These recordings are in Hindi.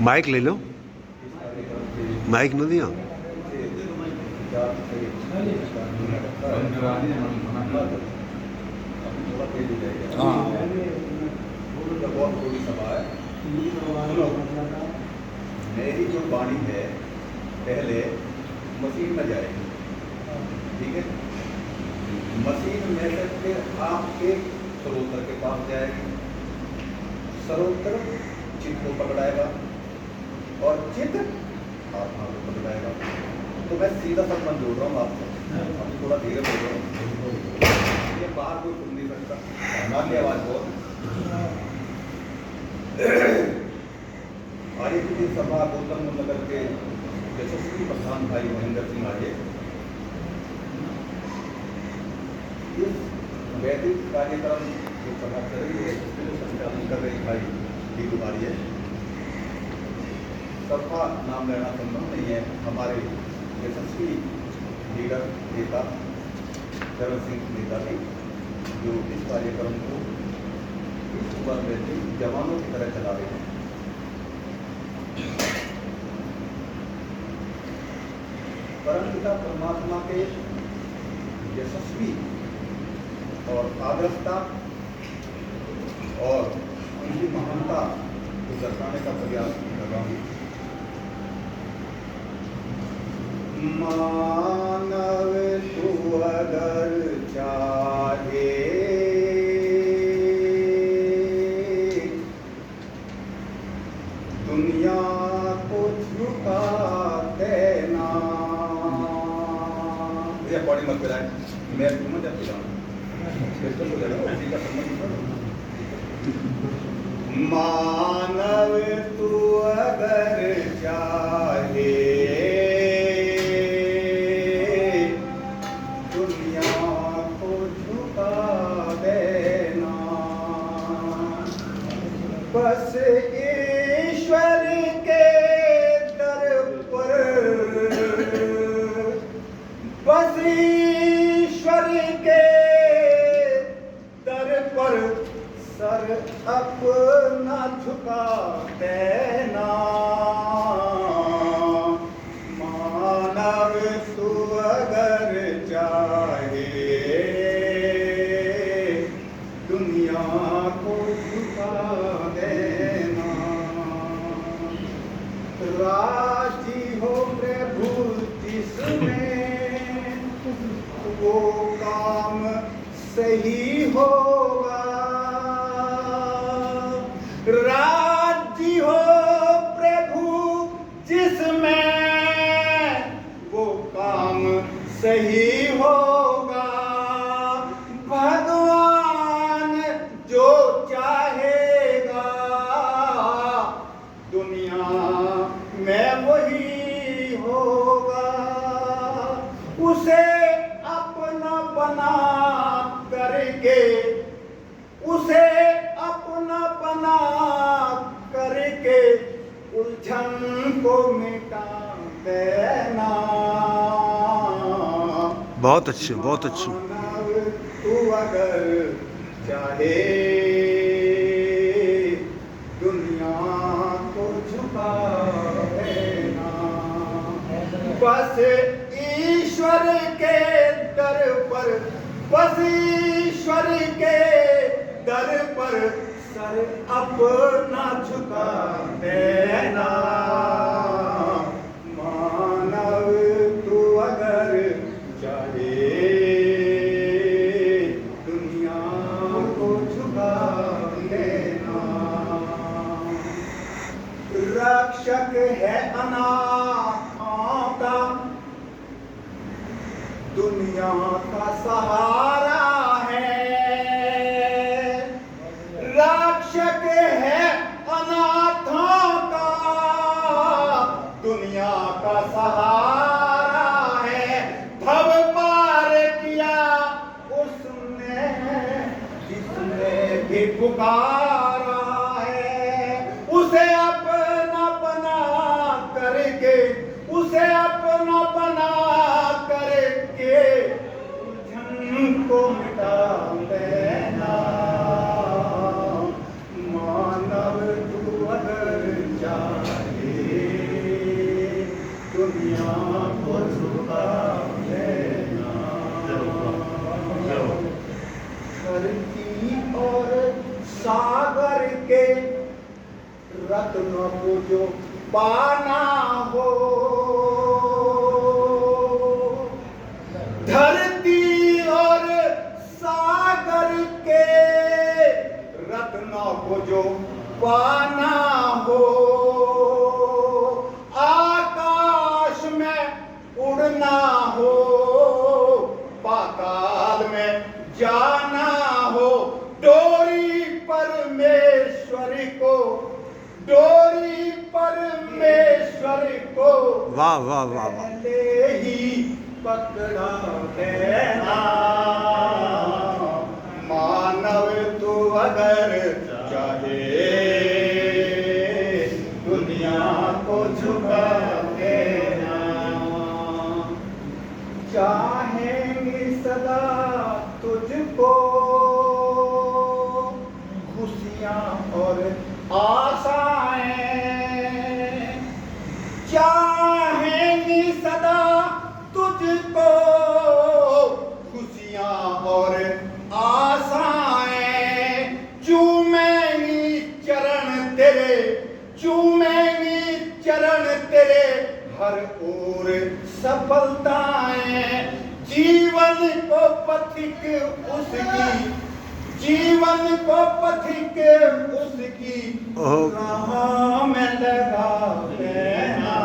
माइक ले लो, माइक न दिया। बहुत थोड़ी सभा है। मेरी जो वाणी है पहले मशीन में जाएगी, ठीक है। मशीन में से फिर आपके स्रोत्र के पास जाएगी, स्रोत्र चित्त को पकड़ाएगा और चित्त आत्मा को पकड़ाएगा। तो मैं सीधा संबंध जोड़ रहा हूँ आपसे, अभी थोड़ा धीरे बोल रहा हूँ, ये बाहर कोई सुन नहीं सकता, हमारी आवाज बहुत। आर्य की सभा गौतम नगर के यशस्वी प्रधान भाई महेंद्र सिंह आर्य इस वैदिक कार्यक्रम जो सभा चल रही है उसके संचालन कर रहे भाई दीपू आर्य। सबका नाम लेना संभव नहीं है। हमारे यशस्वी लीडर नेता चरण सिंह नेता जी जो इस कार्यक्रम को इस उम्र में भी जवानों की तरह चला रहे हैं। परमपिता परमात्मा के यशस्वी और आदर्शता और उनकी महानता को दर्शाने का प्रयास कर रहा हूँ। मानव तू अगर चाहे दुनिया को झुका देना। मुझे बॉडी मत पिलाए, मैं तुम्हें जब पिलाऊं मानव तू अगर चाहे दुनिया को झुका देना, बस ईश्वर के दर पर, बस ईश्वर के दर पर सर अपना झुका देना। मानव तू अगर चाहे दुनिया को झुका देना, राजी हो प्रभु जिसमें वो काम सही होगा, राजी हो प्रभु जिसमें वो काम सही होगा। भगवान जो चाहेगा दुनिया में वही होगा, उसे अपना बना करके, उसे अपना बना करके उलझन को मिटा देना। बहुत अच्छे, बहुत अच्छे। मानव तू अगर चाहे दुनिया को झुका देना, बस ईश्वर के दर पर, बस ईश्वर के दर पर सर अपना झुका देना। मानव तू अगर चाहे दुनिया को झुका देना, रक्षक है अनाथों का, दुनिया का सहारा है, रक्षक है अनाथों का, दुनिया का सहारा है। भव पार किया उसने जिसने भी पुकारा है, उसे अपना बना करके, उसे अपना बना करके उलझन को मिटा देना। मानव तू अगर चाहे के रत्नों को जो पाना हो, धरती और सागर के रत्नों को जो पाना हो, आकाश में उड़ना हो, पाताल में जाना हो, डोरी परमेश्वर को, डोरी परमेश्वर को वाह वाह वाह वाह। पहले ही पकड़ा देना। मानव तू अगर चाहे दुनिया को झुका देना, चाहेंगे सदा तुझको खुशियां और आशाएं, चाहेंगे सदा तुझको खुशियां और आशाएं, चूमेंगी चरण तेरे, चूमेंगी चरण तेरे, हर ओर सफलताएं, जीवन को पथिक उसकी, जीवन को पथिक उसकी राह में लगा देना।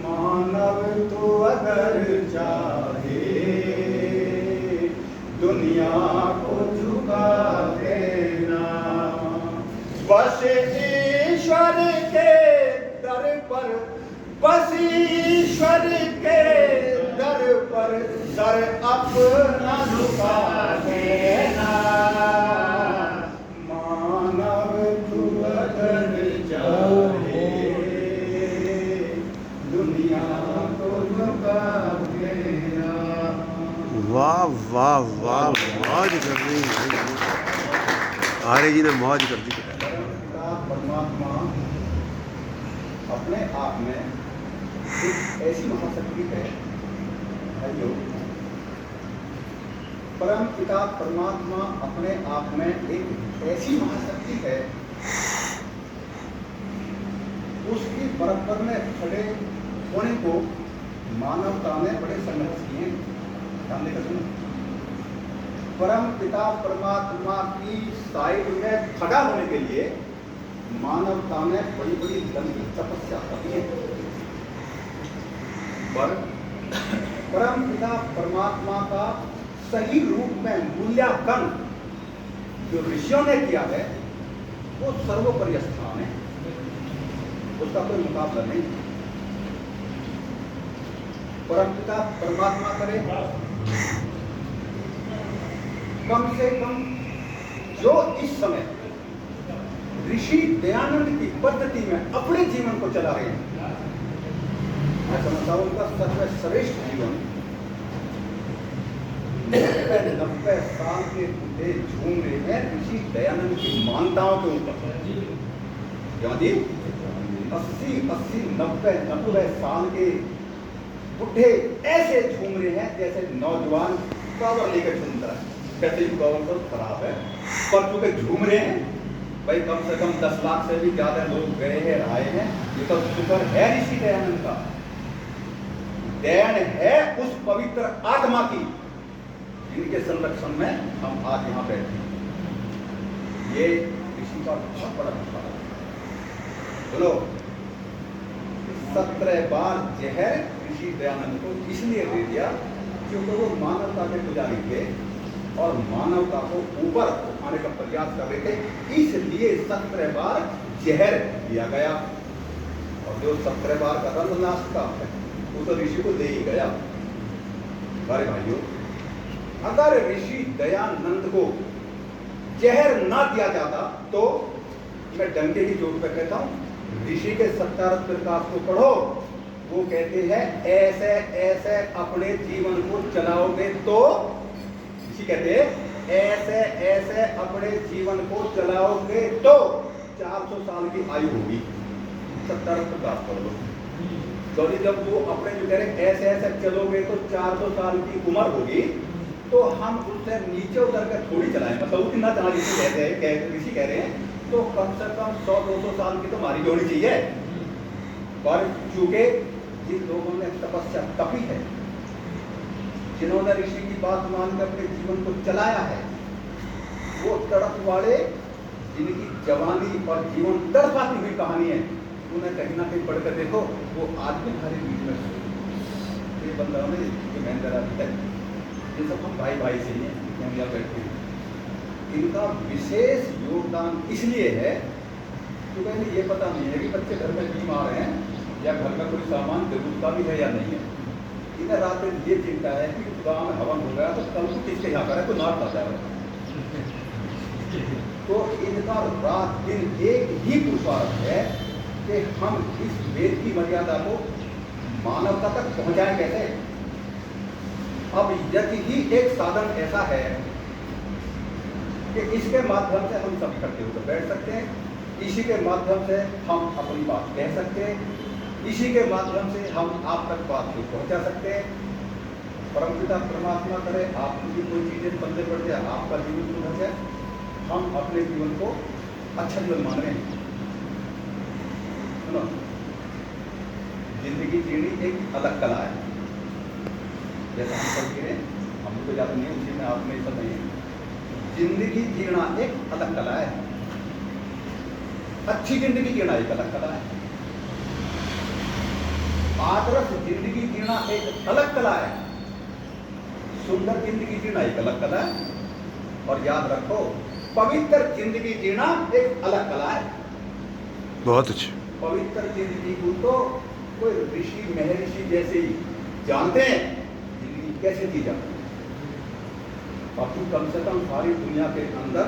मानव तो अगर चाहे दुनिया को झुका देना, बस ईश्वर के दर पर, बस ईश्वर के दर पर सर अपना झुका देना। मानव तू अगर चाहे दुनिया को झुका देना। वाह वाह वाह, मौज कर दी आर्य जी ने, मौज कर दी। परमात्मा अपने आप में एक ऐसी महाशक्ति है भाइयों, परम पिता परमात्मा अपने आप में एक ऐसी महाशक्ति है, उसकी बराबर में खड़े होने को मानवता ने बड़े संघर्ष किए। ध्यान देकर सुनो, परम पिता परमात्मा की साइड में खड़ा होने के लिए मानवता ने बड़ी बड़ी लंबी तपस्या की है। पर परम पिता परमात्मा का सही रूप में मूल्यांकन जो ऋषियों ने किया है वो सर्वोपरि स्थान है, उसका कोई मुकाबला नहीं। परम पिता परमात्मा करे कम से कम जो इस समय ऋषि दयानंद की पद्धति में अपने जीवन को चला रहे हैं, मैं समझता हूं उनका सर्वश्रेष्ठ जीवन 90 साल के बूढ़े झूम रहे हैं ऋषि दयानंद की मान्यताओं के ऊपर। क्यों जी 80, 90 साल के बुढ़े ऐसे झूम रहे हैं जैसे नौजवान पावर लेकर झूमता है। कहते ही पावर तो खराब है, पर चूंकि झूम रहे हैं भाई, कम से कम 10 लाख से भी ज्यादा लोग गए हैं, आए हैं। ये तो शुक्र है ऋषि दयानंद का, देन है उस पवित्र आत्मा की जिनके संरक्षण में हम आज यहाँ बैठे हैं। ये ऋषि का बहुत बड़ा विचार है। बोलो 17 बार जहर ऋषि दयानंद को इसलिए दे दिया क्योंकि वो मानवता के पुजारी थे और मानवता को ऊपर उठाने का प्रयास कर रहे थे, इसलिए 17 बार जहर दिया गया। और जो 17 बार का रंग नाश का है वो तो ऋषि को दे ही गया। अरे भाइयों, अगर ऋषि दयानंद को जहर ना दिया जाता तो मैं डंके की चोट पर कहता हूं, ऋषि के 17 प्रकाश को पढ़ो, वो कहते हैं ऐसे ऐसे अपने जीवन को चलाओगे तो, ऋषि कहते हैं ऐसे ऐसे अपने जीवन को चलाओगे तो 400 साल की आयु होगी। 17 प्रकाश पढ़ लो, तो जब वो अपने जो कह रहे ऐसे ऐसे चलोगे तो 400 साल की उम्र होगी, तो हम उससे नीचे उतर कर थोड़ी चलाएं, मतलब उतना चला ऋषि कहते हैं, ऋषि कह रहे हैं तो कम से कम 100-200 साल की तो हमारी भी होनी चाहिए। पर चूंकि जिन लोगों ने तपस्या तपी है, जिन्होंने ऋषि की बात मानकर अपने जीवन को चलाया है, वो तड़प वाले जिनकी जवानी और जीवन तड़पाती हुई कहानी है, उन्हें कहीं ना कहीं पढ़कर देखो, वो आदमी हमारे बीच में ये बंदा में महेंद्र तक ये सब हम भाई भाई से ही हैं, हम यहाँ बैठे हैं। इनका विशेष योगदान इसलिए है क्योंकि इन्हें ये पता नहीं है कि बच्चे घर में बीमार हैं या घर में कोई सामान जरूरत का भी है या नहीं है। इन्हें रात दिन ये चिंता है कि गाँव में हवन हो गया तो कल को किसके यहाँ करे, कोई नाट आता है। तो इनका रात दिन एक ही पुरुषार्थ है कि हम इस वेद की मर्यादा को मानवता तक पहुंचाएं कैसे। अब यज्ञ ही एक साधन ऐसा है कि इसके माध्यम से हम सब इकट्ठे होकर बैठ सकते हैं, इसी के माध्यम से हम अपनी बात कह सकते हैं, इसी के माध्यम से हम आप तक बात को पहुंचा सकते हैं। परमपिता परमात्मा करे आपकी कोई चीजें बंदे पड़ जाए, आपका जीवन सुधर जाए, हम अपने जीवन को अच्छा जीवन मान रहे हैं। सुनो, जिंदगी जीनी एक अलग कला है। जैसा हम सब कह रहे हैं, हम तो ज़्यादा नहीं, उसी में आप में सब नहीं है। जिंदगी जीना एक अलग कला है, अच्छी जिंदगी जीना एक अलग कला है, आदर्श जिंदगी जीना एक अलग कला है, सुंदर जिंदगी जीना एक अलग कला है, और याद रखो पवित्र जिंदगी जीना एक अलग कला है। बहुत अच्छे। पवित्र जिंदगी को तो कोई ऋषि महर्षि जैसे ही जानते हैं जिंदगी कैसे जी जाती है। बाकी कम से कम सारी दुनिया के अंदर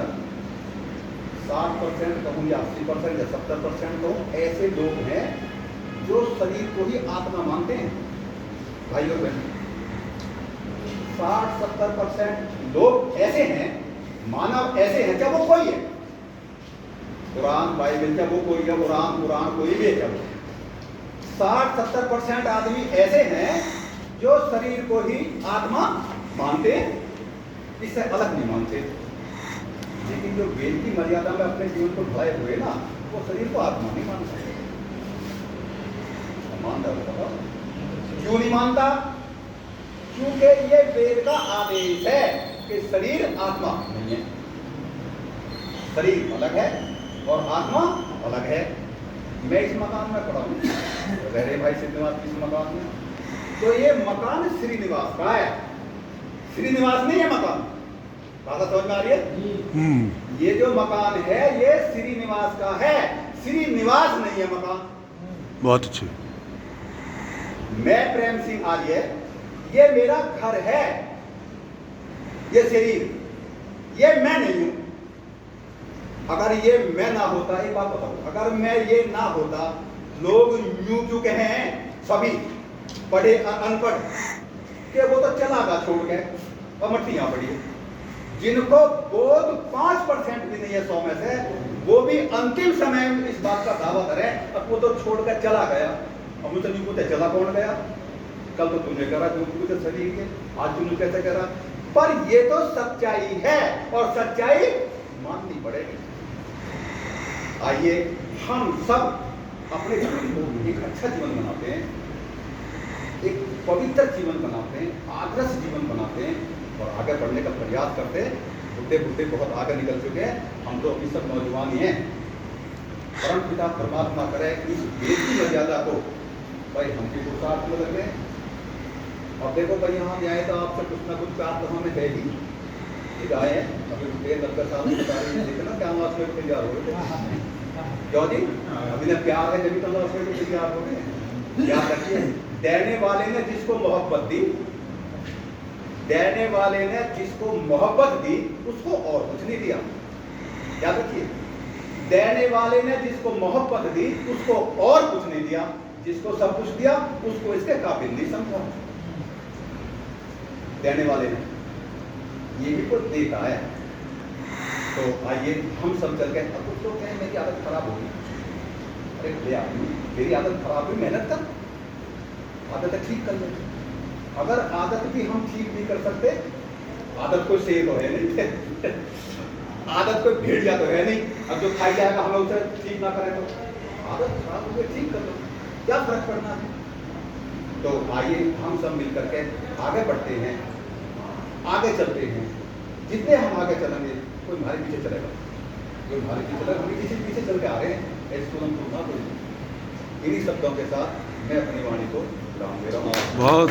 60% कहूँ या 80% या 70% कहूँ ऐसे लोग हैं जो शरीर को ही आत्मा मानते हैं। भाई और बहन, 60-70% लोग ऐसे हैं, मानव ऐसे हैं, चाहे वो कोई है, कुरान बाइबल चाहे वो कोई है, कुरान कोई भी है, चाहे 60-70% आदमी ऐसे हैं जो शरीर को ही आत्मा मानते हैं, इससे अलग नहीं मानते। लेकिन जो वेद की मर्यादा में अपने जीवन को ढाए हुए ना, वो शरीर को आत्मा नहीं मानता। मानता होगा, क्यों नहीं मानता? क्योंकि ये वेद का आदेश है कि शरीर आत्मा नहीं है, शरीर अलग है और आत्मा अलग है। मैं इस मकान में पड़ा हूँ, रह रहे भाई श्रीनिवास इस मकान में, तो ये मकान श्रीनिवास का है, श्रीनिवास नहीं है मकान। बात समझ में आ रही है? ये जो मकान है ये श्रीनिवास का है, श्रीनिवास नहीं है मकान। बहुत अच्छे। मैं प्रेम सिंह आर्य, ये मेरा घर है, ये शरीर, ये मैं नहीं हूं। अगर ये मैं ना होता, एक बात बताओ, अगर मैं ये ना होता, लोग यूं क्यों कहे हैं सभी पढ़े अनपढ़ कि वो तो चला गया छोड़ के और मट्टियां पड़ी है। जिनको बोध 5% भी नहीं है 100 में से, वो भी अंतिम समय में इस बात का दावा करें अब वो तो छोड़कर चला गया। अब मुझे नहीं पूछे चला कौन गया, कल तो तुमने करा, जो पूछे शरीर के, आज तुमने कैसे करा, पर ये तो सच्चाई है और सच्चाई माननी पड़ेगी। आइए हम सब अपने जीवन को एक अच्छा जीवन बनाते हैं, एक पवित्र जीवन बनाते हैं, आदर्श जीवन बनाते हैं और आगे बढ़ने का प्रयास करते हैं। बुढ़े बुढ़े बहुत आगे निकल चुके हैं, हम तो अभी सब नौजवान ही हैं। परम पिता परमात्मा करे इस वेद की मर्यादा को भाई हम भी पुरुषार्थ में लगे। अब देखो भाई यहाँ आए तो आपसे कुछ ना कुछ प्यार तो हमें है ही, एक आए हैं अभी 90 साल की तारीख देखना क्या नाश में तैयार हो गए क्यों जी, अभी ना प्यार है जब तो नाश में तैयार हो गए। याद रखिए, देने वाले ने जिसको मोहब्बत दी, देने वाले ने जिसको मोहब्बत दी उसको और कुछ नहीं दिया। याद रखिए, देने वाले ने जिसको मोहब्बत दी उसको और कुछ नहीं दिया, जिसको सब कुछ दिया उसको इसके काबिल नहीं समझा। देने वाले ने ये भी कुछ देता है। तो आइए हम सब चल के, अब कुछ लोग कहें मेरी आदत खराब होगी, अरे भैया मेरी आदत खराब हुई, मेहनत कर, आदत ठीक कर ले। अगर आदत भी हम ठीक नहीं कर सकते आदत कोई शेर तो है नहीं, आदत कोई भेड़िया तो है नहीं। अब जो खाई जाएगा हम लोग उसे ठीक ना करें तो आदत खराब हो गई, ठीक कर लो, क्या फर्क पड़ना है। तो आइए हम सब मिलकर के आगे बढ़ते हैं, आगे चलते हैं। जितने हम आगे चलेंगे कोई हमारे पीछे चलेगा, कोई हमारे पीछे चलेगा, हम किसी पीछे चल के आ रहे हैं ऐसे तुरंत ना कोई। इन्हीं शब्दों के साथ मैं अपनी वाणी को विराम दे रहा हूँ। बहुत